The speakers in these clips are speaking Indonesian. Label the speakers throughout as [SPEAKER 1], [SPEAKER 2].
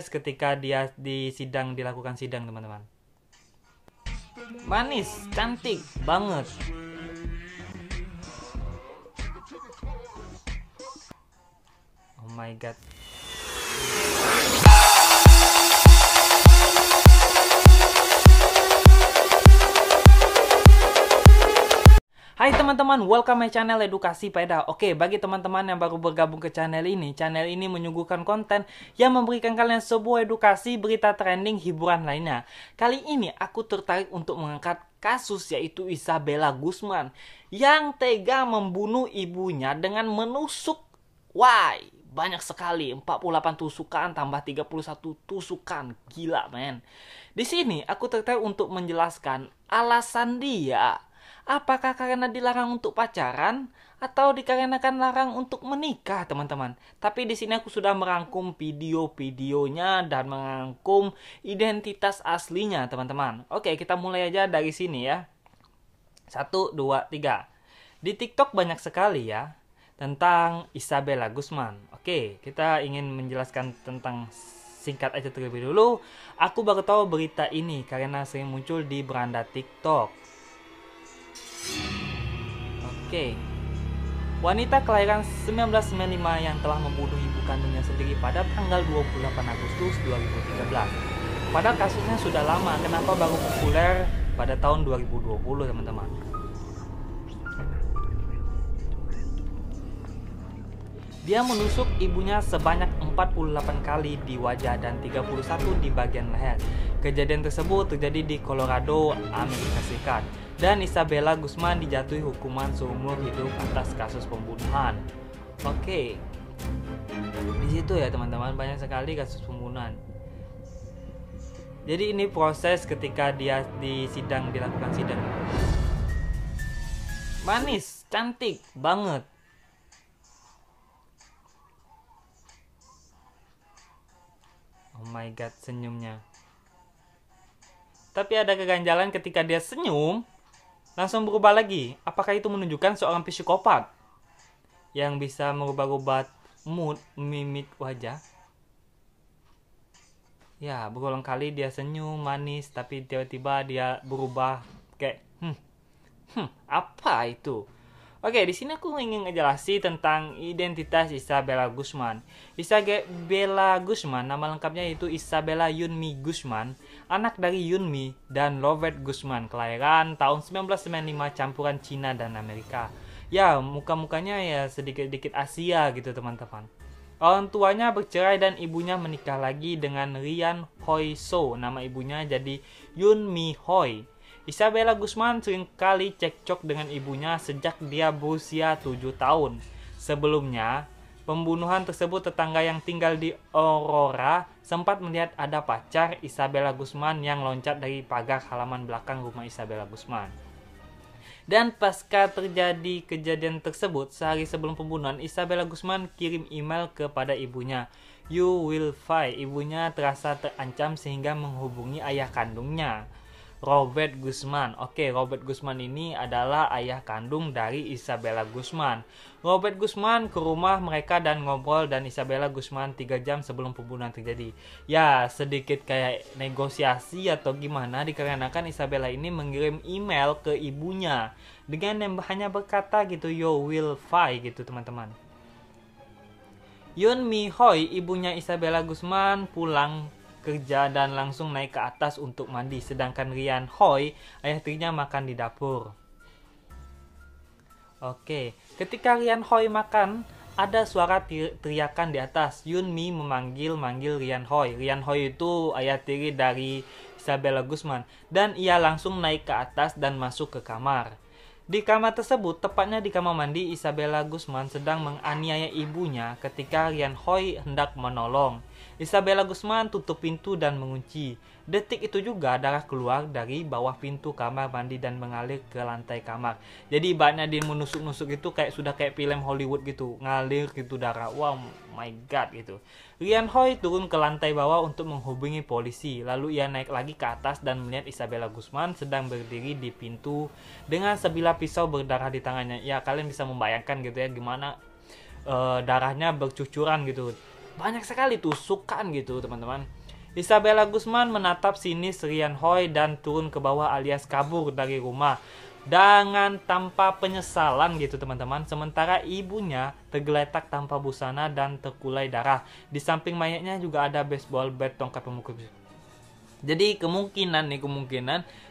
[SPEAKER 1] Ketika dia dilakukan sidang, teman-teman. Manis, cantik banget. Oh my god. Hai teman-teman, welcome my channel Edukasi Peda. Oke, bagi teman-teman yang baru bergabung ke channel ini menyuguhkan konten yang memberikan kalian sebuah edukasi, berita trending, hiburan lainnya. Kali ini aku tertarik untuk mengangkat kasus yaitu Isabella Guzman yang tega membunuh ibunya dengan menusuk. Why? Banyak sekali, 48 tusukan tambah 31 tusukan. Gila, men. Di sini aku tertarik untuk menjelaskan alasan dia. Apakah karena dilarang untuk pacaran atau dikarenakan larang untuk menikah, teman-teman? Tapi di sini aku sudah merangkum video-videonya dan merangkum identitas aslinya, teman-teman. Oke, kita mulai aja dari sini ya. 1, 2, 3. Di TikTok banyak sekali ya tentang Isabella Guzman. Oke, kita ingin menjelaskan tentang singkat aja terlebih dulu. Aku baru tahu berita ini karena sering muncul di beranda TikTok. Oke. Wanita kelahiran 1995 yang telah membunuh ibu kandungnya sendiri pada tanggal 28 Agustus 2013. Padahal kasusnya sudah lama, kenapa baru populer pada tahun 2020, teman-teman? Dia menusuk ibunya sebanyak 48 kali di wajah dan 31 di bagian leher. Kejadian tersebut terjadi di Colorado, Amerika Serikat. Dan Isabella Guzman dijatuhi hukuman seumur hidup atas kasus pembunuhan. Oke. Di situ ya teman-teman, banyak sekali kasus pembunuhan. Jadi ini proses ketika dia dilakukan sidang. Manis, cantik banget. Oh my god, senyumnya. Tapi ada keganjalan ketika dia senyum langsung berubah lagi. Apakah itu menunjukkan seorang psikopat yang bisa merubah-rubah mood, mimik wajah? Ya, berulang kali dia senyum manis, tapi tiba-tiba dia berubah kayak apa itu? Oke, di sini aku ingin ngejelasin tentang identitas Isabella Guzman. Isabella Guzman, nama lengkapnya itu Isabella Yunmi Guzman, anak dari Yunmi dan Robert Guzman, kelahiran tahun 1995, campuran Cina dan Amerika. Ya, muka-mukanya ya sedikit-sedikit Asia gitu, teman-teman. Orang tuanya bercerai dan ibunya menikah lagi dengan Ryan Hoi So. Nama ibunya jadi Yunmi Hoi. Isabella Guzman seringkali cekcok dengan ibunya sejak dia berusia 7 tahun. Sebelumnya, pembunuhan tersebut tetangga yang tinggal di Aurora sempat melihat ada pacar Isabella Guzman yang loncat dari pagar halaman belakang rumah Isabella Guzman. Dan pasca terjadi kejadian tersebut, sehari sebelum pembunuhan, Isabella Guzman kirim email kepada ibunya. You will fight. Ibunya terasa terancam sehingga menghubungi ayah kandungnya, Robert Guzman. Oke, Robert Guzman ini adalah ayah kandung dari Isabella Guzman. Robert Guzman ke rumah mereka dan ngobrol dan Isabella Guzman 3 jam sebelum pembunuhan terjadi. Ya, sedikit kayak negosiasi atau gimana dikarenakan Isabella ini mengirim email ke ibunya dengan yang hanya berkata gitu, you will fight gitu, teman-teman. Yunmi Hoi, ibunya Isabella Guzman, pulang kerja dan langsung naik ke atas untuk mandi, sedangkan Ryan Hoi, ayah tirinya, makan di dapur. Oke, ketika Ryan Hoi makan, ada suara teriakan di atas. Yunmi memanggil Ryan Hoi. Ryan Hoi itu ayah tiri dari Isabella Guzman, dan ia langsung naik ke atas dan masuk ke kamar. Di kamar tersebut, tepatnya di kamar mandi, Isabella Guzman sedang menganiaya ibunya ketika Ryan Hoi hendak menolong. Isabella Guzman tutup pintu dan mengunci. Detik itu juga darah keluar dari bawah pintu kamar mandi dan mengalir ke lantai kamar. Jadi ibaratnya dia menusuk-nusuk itu sudah kayak film Hollywood gitu, ngalir gitu darah. Wow, my god gitu. Ryan Hoi turun ke lantai bawah untuk menghubungi polisi. Lalu ia naik lagi ke atas dan melihat Isabella Guzman sedang berdiri di pintu dengan sebilah pisau berdarah di tangannya. Ya, kalian bisa membayangkan gitu ya gimana darahnya bercucuran gitu. Banyak sekali tusukan gitu teman-teman. Isabella Guzman menatap sinis Ryan Hoy dan turun ke bawah alias kabur dari rumah dengan tanpa penyesalan gitu teman-teman. Sementara ibunya tergeletak tanpa busana dan terkulai darah. Di samping mayatnya juga ada baseball bat, tongkat pemukul. Jadi kemungkinan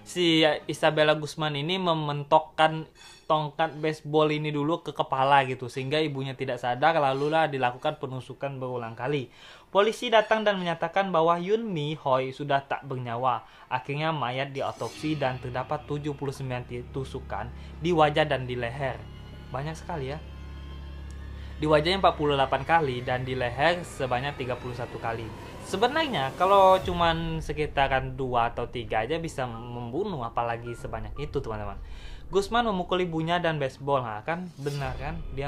[SPEAKER 1] si Isabella Guzman ini mementokkan tongkat baseball ini dulu ke kepala gitu, sehingga ibunya tidak sadar, lalulah dilakukan penusukan berulang kali. Polisi datang dan menyatakan bahwa Yoon Mi Hoy sudah tak bernyawa. Akhirnya mayat diotopsi dan terdapat 79 tusukan di wajah dan di leher. Banyak sekali ya. Di wajahnya 48 kali dan di leher sebanyak 31 kali. Sebenarnya kalau cuman sekitaran 2 atau 3 aja bisa membunuh, apalagi sebanyak itu teman-teman. Guzman memukul ibunya dan baseball, nah, kan benar kan? Dia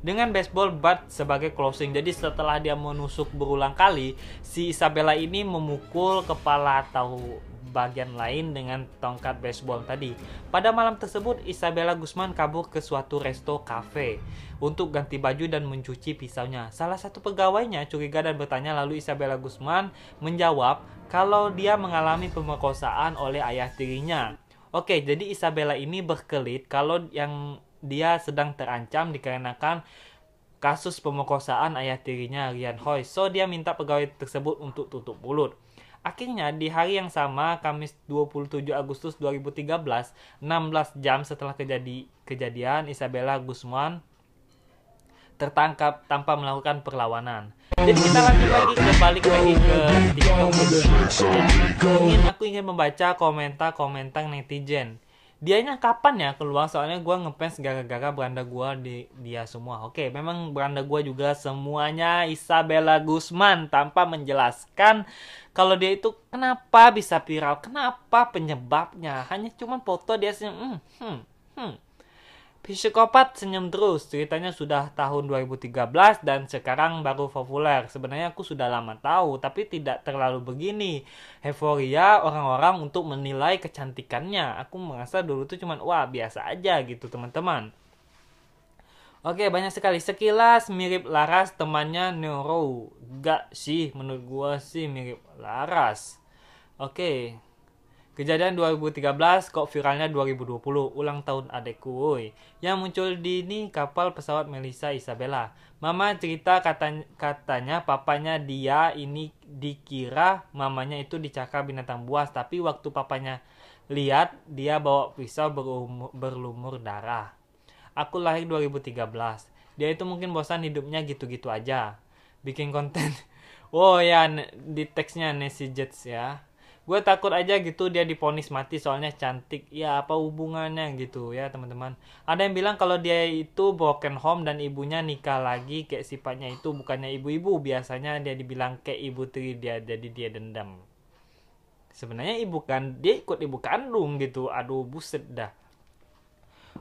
[SPEAKER 1] dengan baseball bat sebagai closing. Jadi setelah dia menusuk berulang kali, si Isabella ini memukul kepala atau bagian lain dengan tongkat baseball tadi. Pada malam tersebut, Isabella Guzman kabur ke suatu resto cafe untuk ganti baju dan mencuci pisaunya. Salah satu pegawainya curiga dan bertanya, lalu Isabella Guzman menjawab kalau dia mengalami pemerkosaan oleh ayah tirinya. Oke, jadi Isabella ini berkelit kalau yang dia sedang terancam dikarenakan kasus pemerkosaan ayah tirinya Ryan Hoy. So dia minta pegawai tersebut untuk tutup mulut. Akhirnya di hari yang sama, Kamis 27 Agustus 2013, 16 jam setelah kejadian, Isabella Guzman tertangkap tanpa melakukan perlawanan. Jadi kita lanjut lagi balik lagi ke TikTok. Aku ingin membaca komentar netizen. Dianya kapan ya keluar? Soalnya gue ngefans gara-gara beranda gue di dia semua. Oke, memang beranda gue juga semuanya Isabella Guzman tanpa menjelaskan kalau dia itu kenapa bisa viral, kenapa penyebabnya. Hanya cuma foto dia senyum. Psikopat senyum terus. Ceritanya sudah tahun 2013 dan sekarang baru populer. Sebenarnya aku sudah lama tahu, tapi tidak terlalu begini euforia orang-orang untuk menilai kecantikannya. Aku merasa dulu tuh cuman wah biasa aja gitu teman-teman. Oke, banyak sekali. Sekilas mirip Laras temannya Neuro. Gak sih, menurut gua sih mirip Laras. Oke. Kejadian 2013 kok viralnya 2020, ulang tahun adekku woy. Yang muncul di ini kapal pesawat Melissa Isabella. Mama cerita katanya papanya dia ini dikira mamanya itu dicakar binatang buas, tapi waktu papanya lihat dia bawa pisau berlumur darah. Aku lahir 2013. Dia itu mungkin bosan hidupnya gitu-gitu aja. Bikin konten. Oh ya, di teksnya Nancy Jets ya. Gue takut aja gitu dia divonis mati soalnya cantik. Ya apa hubungannya gitu ya teman-teman. Ada yang bilang kalau dia itu broken home dan ibunya nikah lagi, kayak sifatnya itu bukannya ibu-ibu. Biasanya dia dibilang kayak ibu tiri dia, jadi dia dendam. Sebenarnya dia ikut ibu kandung gitu. Aduh buset dah.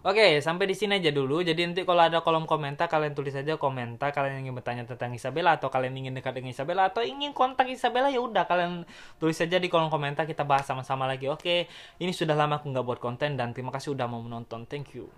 [SPEAKER 1] Oke, sampai di sini aja dulu. Jadi nanti kalau ada kolom komentar, kalian tulis aja komentar kalian ingin bertanya tentang Isabella, atau kalian ingin dekat dengan Isabella, atau ingin kontak Isabella, ya udah kalian tulis aja di kolom komentar, kita bahas sama-sama lagi. Oke, ini sudah lama aku nggak buat konten dan terima kasih udah mau menonton. Thank you.